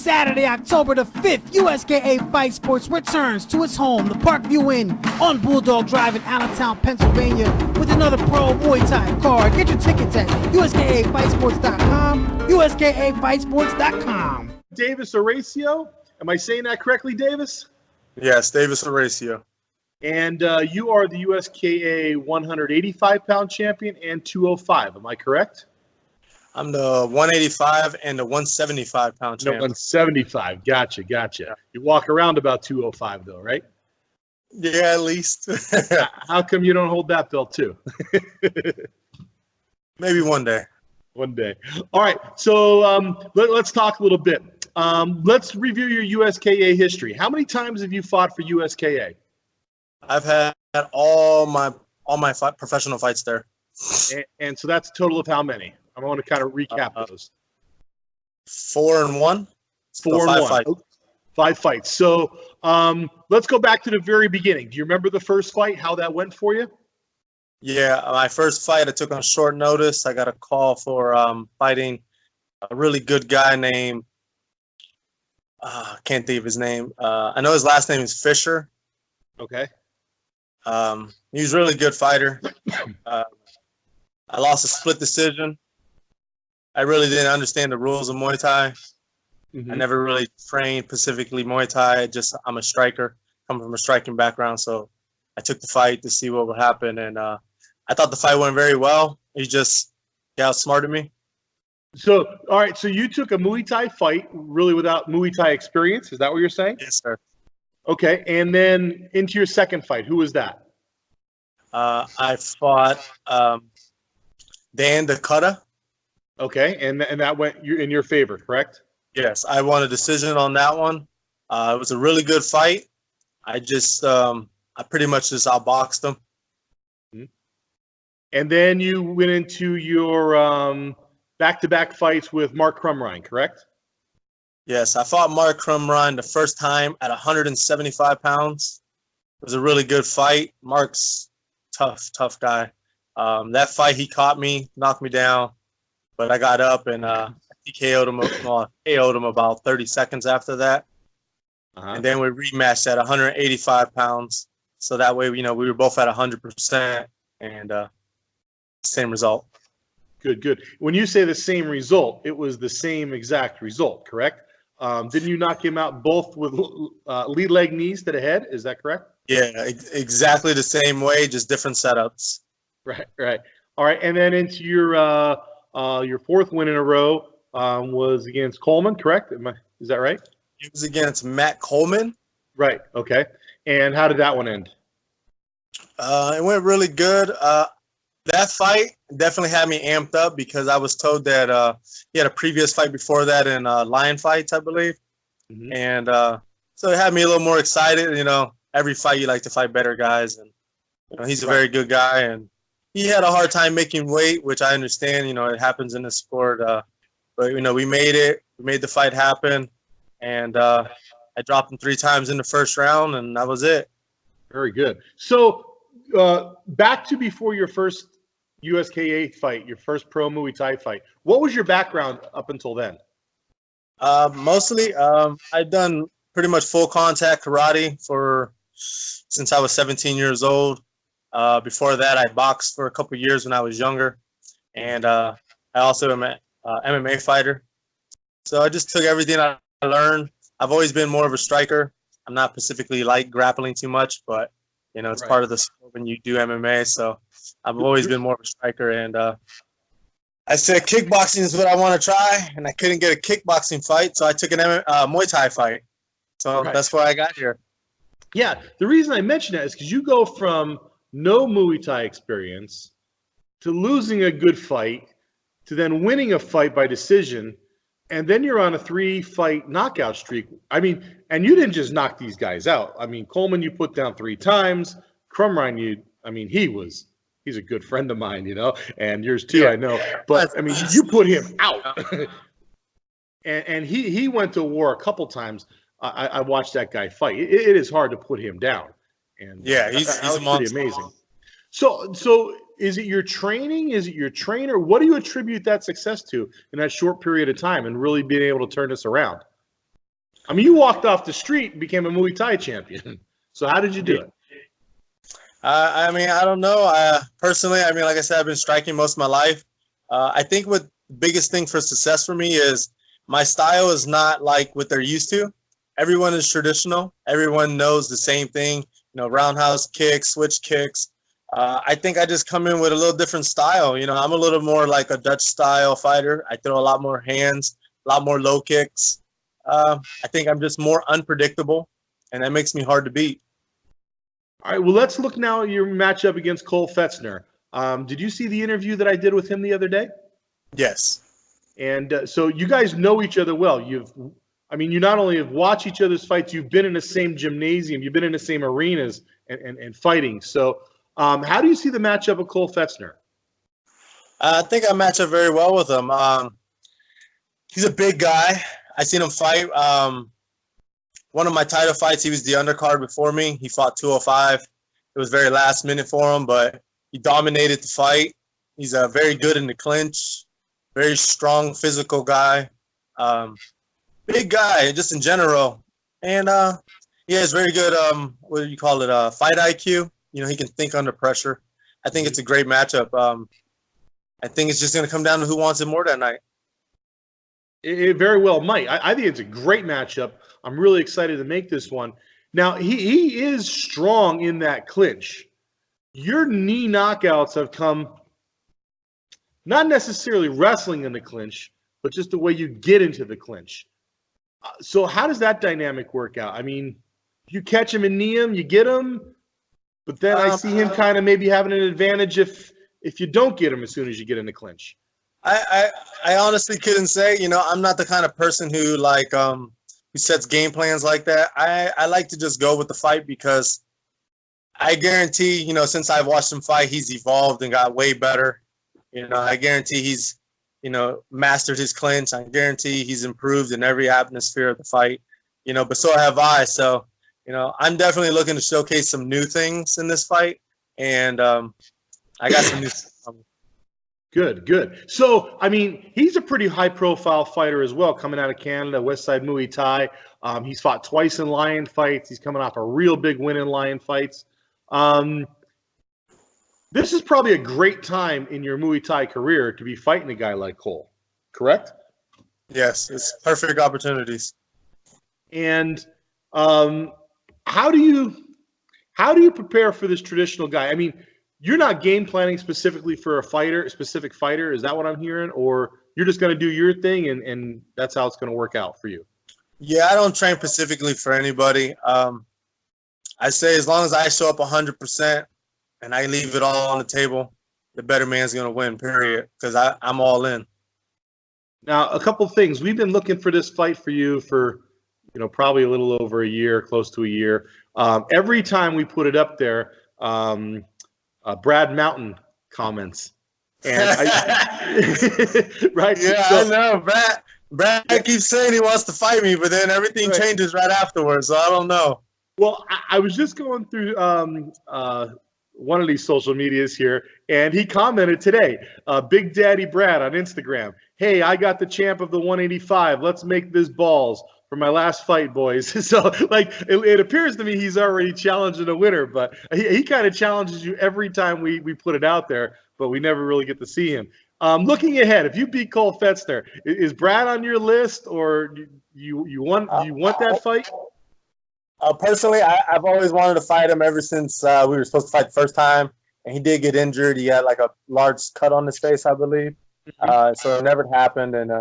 Saturday, October the 5th, USKA Fight Sports returns to its home, the Parkview Inn on Bulldog Drive in Allentown, Pennsylvania, with another pro Muay Thai card. Get your tickets at USKAFightsports.com, USKAFightsports.com. Davis Oracio, am I saying that correctly, Davis? Yes, Davis Oracio. And you are the USKA 185-pound champion and 205, am I correct? I'm the 185 and the 175-pound champion. No, 175. Gotcha. You walk around about 205, though, right? Yeah, at least. How come you don't hold that belt, too? Maybe one day. One day. All right, so let's talk a little bit. Let's review your USKA history. How many times have you fought for USKA? I've had all my professional fights there. And so that's a total of how many? I want to kind of recap those. 4-1. 4-1. Fights. 5 fights. So let's go back to the very beginning. Do you remember the first fight, how that went for you? Yeah, my first fight I took on short notice. I got a call for fighting a really good guy named I can't think of his name. I know his last name is Fisher. Okay. He was a really good fighter. I lost a split decision. I really didn't understand the rules of Muay Thai. I never really trained specifically Muay Thai. I'm a striker, coming from a striking background. So I took the fight to see what would happen. And I thought the fight went very well. He outsmarted me. So, all right. So you took a Muay Thai fight really without Muay Thai experience. Is that what you're saying? Yes, sir. Okay. And then into your second fight, who was that? I fought Dan Dakota. Okay, and that went in your favor, correct? Yes, I won a decision on that one. It was a really good fight. I pretty much just outboxed him. And then you went into your back-to-back fights with Mark Crumrine, correct? Yes, I fought Mark Crumrine the first time at 175 pounds. It was a really good fight. Mark's tough guy. That fight, he caught me, knocked me down. But I got up and he KO'd him about 30 seconds after that. And then we rematched at 185 pounds. So that way, we were both at 100% and same result. Good. When you say the same result, it was the same exact result, correct? Didn't you knock him out both with lead leg knees to the head? Is that correct? Yeah, exactly the same way, just different setups. Right. All right, and then into your fourth win in a row was against Coleman, correct? Is that right? It was against Matt Coleman. Right. Okay. And how did that one end? It went really good. That fight definitely had me amped up because I was told that he had a previous fight before that in Lion Fights, I believe. And so it had me a little more excited. Every fight you like to fight better guys. And he's a very good guy. And he had a hard time making weight, which I understand. It happens in the sport. But, we made it. We made the fight happen. And I dropped him 3 times in the first round, and that was it. Very good. So back to before your first USKA fight, your first pro Muay Thai fight. What was your background up until then? Mostly, I've done pretty much full contact karate since I was 17 years old. Before that, I boxed for a couple of years when I was younger, and I also am an MMA fighter. So I just took everything I learned. I've always been more of a striker. I'm not specifically like grappling too much, but it's part of the sport when you do MMA. So I've always been more of a striker, and I said kickboxing is what I want to try, and I couldn't get a kickboxing fight, so I took an Muay Thai fight. So that's why I got here. Yeah, the reason I mention that is because you go from no Muay Thai experience to losing a good fight to then winning a fight by decision, and then you're on a 3-fight knockout streak. And you didn't just knock these guys out. Coleman you put down 3 times. Crumrine he's a good friend of mine, and yours too, I know. But you put him out. and he went to war a couple times. I watched that guy fight. It is hard to put him down. And yeah, he's a monster. Pretty amazing. So is it your training? Is it your trainer? What do you attribute that success to in that short period of time and really being able to turn this around? I mean, you walked off the street and became a Muay Thai champion. So how did you do it? I mean, I don't know. Personally, I mean, like I said, I've been striking most of my life. I think what the biggest thing for success for me is my style is not like what they're used to. Everyone is traditional. Everyone knows the same thing, you know, roundhouse kicks, switch kicks. I think I just come in with a little different style. You know, I'm a little more like a Dutch style fighter. I throw a lot more hands, a lot more low kicks. I think I'm just more unpredictable, and that makes me hard to beat. All right, well, let's look now at your matchup against Cole Fetzner. Did you see the interview that I did with him the other day? Yes. And so you guys know each other well. You not only have watched each other's fights, you've been in the same gymnasium, you've been in the same arenas and fighting. So how do you see the matchup of Cole Fetzner? I think I match up very well with him. He's a big guy. I seen him fight. One of my title fights, he was the undercard before me. He fought 205. It was very last minute for him, but he dominated the fight. He's very good in the clinch, very strong physical guy, big guy just in general. And he has very good, what do you call it, fight IQ. You know, he can think under pressure. I think it's a great matchup. I think it's just going to come down to who wants it more that night. It very well might. I think it's a great matchup. I'm really excited to make this one. Now, he is strong in that clinch. Your knee knockouts have come not necessarily wrestling in the clinch, but just the way you get into the clinch. So how does that dynamic work out? I mean, you catch him and knee him, you get him, but then I see him kind of maybe having an advantage if you don't get him as soon as you get in the clinch. I honestly couldn't say. You know, I'm not the kind of person who who sets game plans like that. I like to just go with the fight because I guarantee, you know, since I've watched him fight, he's evolved and got way better. You know, I guarantee he's, you know, mastered his clinch. I guarantee he's improved in every atmosphere of the fight. You know, but so have I. So, you know, I'm definitely looking to showcase some new things in this fight, and I got some new stuff. Good. So, I mean, he's a pretty high-profile fighter as well, coming out of Canada, Westside Muay Thai. He's fought twice in Lion fights. He's coming off a real big win in Lion fights. This is probably a great time in your Muay Thai career to be fighting a guy like Cole, correct? Yes, it's perfect opportunities. And how do you prepare for this traditional guy? I mean, you're not game planning specifically for a specific fighter. Is that what I'm hearing? Or you're just going to do your thing and that's how it's going to work out for you? Yeah, I don't train specifically for anybody. I say as long as I show up 100% and I leave it all on the table, the better man's going to win, period, because I'm all in. Now, a couple of things. We've been looking for this fight for you for, you know, probably a little over a year, close to a year. Every time we put it up there, Brad Mountain comments. And right? Yeah, so, I know. Brad keeps saying he wants to fight me, but then everything changes right afterwards, so I don't know. Well, I was just going through one of these social medias here, and he commented today, Big Daddy Brad on Instagram, "Hey, I got the champ of the 185. Let's make this balls for my last fight, boys." So, like, it appears to me he's already challenging a winner, but he kind of challenges you every time we put it out there, but we never really get to see him. Looking ahead, if you beat Cole Fetzner, is Brad on your list, or you want that fight? Personally, I've always wanted to fight him ever since we were supposed to fight the first time, and he did get injured. He had like a large cut on his face, I believe. So it never happened, and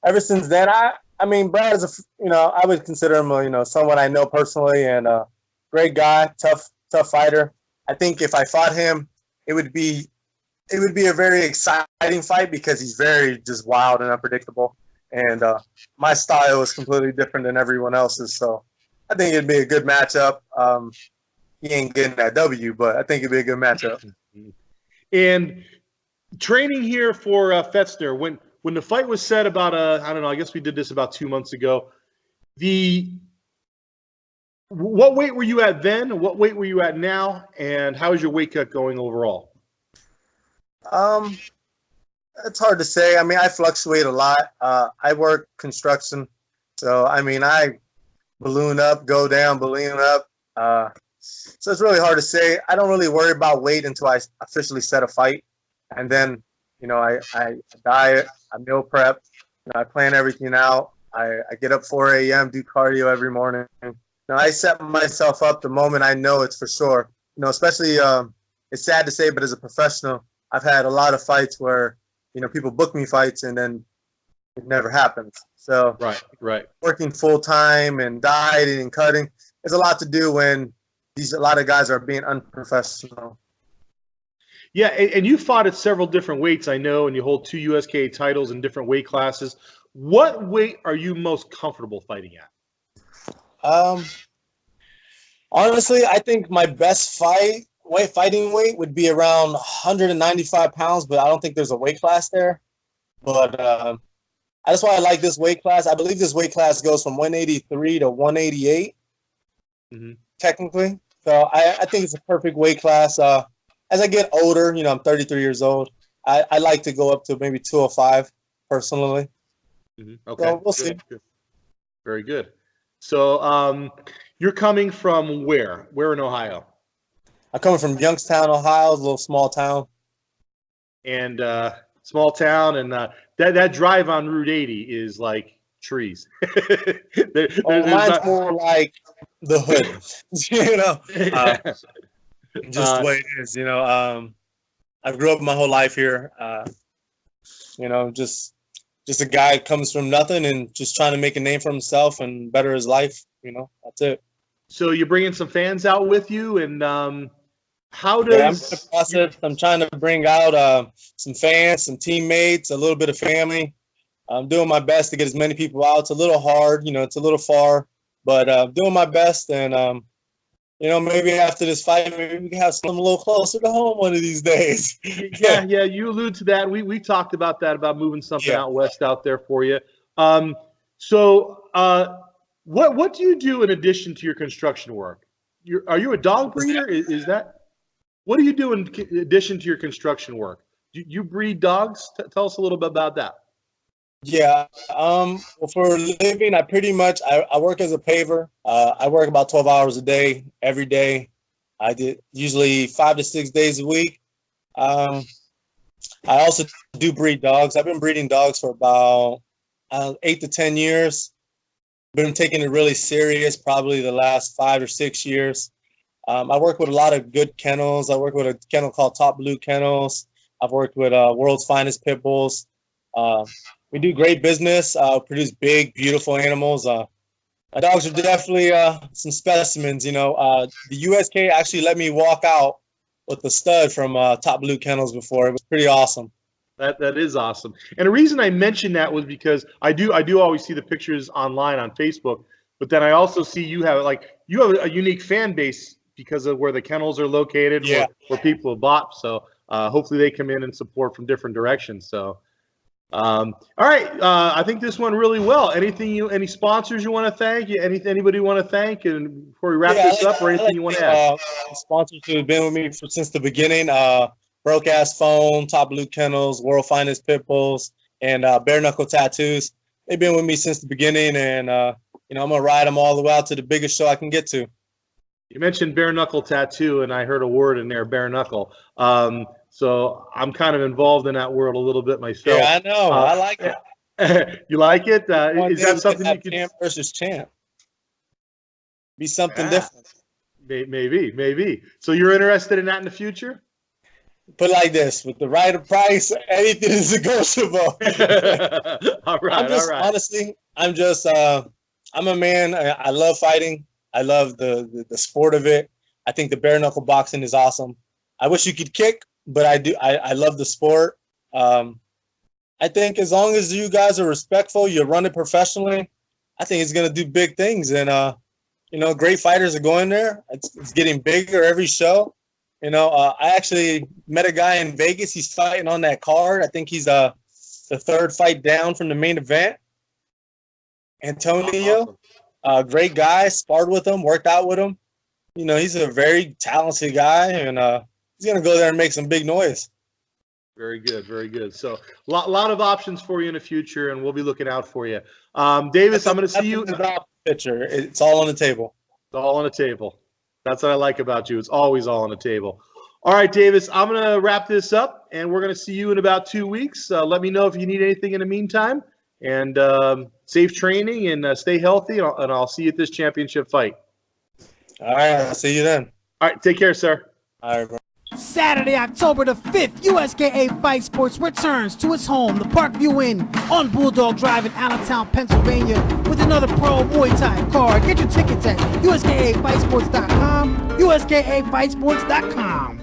ever since then, I mean, Brad is I would consider him, someone I know personally and a great guy, tough fighter. I think if I fought him, it would be a very exciting fight because he's very just wild and unpredictable, and my style is completely different than everyone else's. So I think it'd be a good matchup. He ain't getting that W, but I think it'd be a good matchup. And training here for Fetzner, when the fight was set about, I don't know, I guess we did this about 2 months ago. What weight were you at then? What weight were you at now? And how is your weight cut going overall? It's hard to say. I mean, I fluctuate a lot. I work construction. So, I mean, I balloon up, go down, balloon up. So it's really hard to say. I don't really worry about weight until I officially set a fight. And then, I diet, I meal prep, I plan everything out. I get up 4 a.m., do cardio every morning. Now, I set myself up the moment I know it's for sure. Especially, it's sad to say, but as a professional, I've had a lot of fights where, people book me fights and then it never happens. So right. Working full time and dieting and cutting, there's a lot to do when a lot of guys are being unprofessional. Yeah, and you fought at several different weights, I know, and you hold 2 USKA titles in different weight classes. What weight are you most comfortable fighting at? Honestly, I think my best fighting weight would be around 195 pounds, but I don't think there's a weight class there. But that's why I like this weight class. I believe this weight class goes from 183 to 188, technically. So I think it's a perfect weight class. As I get older, I'm 33 years old. I like to go up to maybe 205 personally. Okay, so we'll see. Good. Very good. So you're coming from where? Where in Ohio? I'm coming from Youngstown, Ohio, a little small town. And small town, and that drive on Route 80 is like trees. Mine's more like the hood, just the way it is. I grew up my whole life here. Just a guy who comes from nothing and just trying to make a name for himself and better his life. That's it. So you're bringing some fans out with you, and how does? Yeah, I'm in the process. I'm trying to bring out some fans, some teammates, a little bit of family. I'm doing my best to get as many people out. It's a little hard, it's a little far, but doing my best. And maybe after this fight, maybe we can have something a little closer to home one of these days. Yeah. You allude to that. We talked about that, about moving something out west out there for you. So what do you do in addition to your construction work? Are you a dog breeder? Is that? What do you do in addition to your construction work? Do you breed dogs? Tell us a little bit about that. Yeah. Well, for a living, I pretty much I work as a paver. I work about 12 hours a day, every day. I did usually 5 to 6 days a week. I also do breed dogs. I've been breeding dogs for about 8 to 10 years. Been taking it really serious probably the last 5 or 6 years. I work with a lot of good kennels. I work with a kennel called Top Blue Kennels. I've worked with World's Finest Pit Bulls. We do great business, produce big, beautiful animals. My dogs are definitely some specimens. The USK actually let me walk out with the stud from Top Blue Kennels before. It was pretty awesome. That is awesome. And the reason I mentioned that was because I do always see the pictures online on Facebook, but then I also see you have a unique fan base because of where the kennels are located, where people have bought. So hopefully they come in and support from different directions. So. All right. I think this went really well. Any sponsors you want to thank? Anybody you want to thank? And before we wrap this up, or anything you want to add? Sponsors who have been with me since the beginning: Broke Ass Phone, Top Blue Kennels, World Finest Pit Bulls, and Bare Knuckle Tattoos. They've been with me since the beginning, and I'm gonna ride them all the way out to the biggest show I can get to. You mentioned Bare Knuckle Tattoo, and I heard a word in there, bare knuckle. So I'm kind of involved in that world a little bit myself. Yeah, I know. I like it. You like it? Is that something you could? Champ versus champ. Be something different. Maybe. So you're interested in that in the future? Put it like this: with the right price, anything is negotiable. All right. Honestly, I'm a man. I love fighting. I love the sport of it. I think the bare knuckle boxing is awesome. I wish you could kick, but I do. I love the sport. I think as long as you guys are respectful, you run it professionally, I think it's gonna do big things. And great fighters are going there. It's getting bigger every show. I actually met a guy in Vegas. He's fighting on that card. I think he's the third fight down from the main event. Antonio, great guy. Sparred with him, worked out with him. He's a very talented guy, and he's gonna go there and make some big noise. Very good, very good. So lot of options for you in the future, and we'll be looking out for you. Davis, I'm going to see you. Pitcher. It's all on the table. It's all on the table. That's what I like about you. It's always all on the table. All right, Davis, I'm going to wrap this up, and we're going to see you in about 2 weeks. Let me know if you need anything in the meantime, and safe training, and stay healthy, and I'll see you at this championship fight. All right, I'll see you then. All right, take care, sir. All right, bro. Saturday, October the 5th, USKA Fight Sports returns to its home, the Parkview Inn on Bulldog Drive in Allentown, Pennsylvania, with another pro Muay Thai card. Get your tickets at USKAFightsports.com, USKAFightsports.com.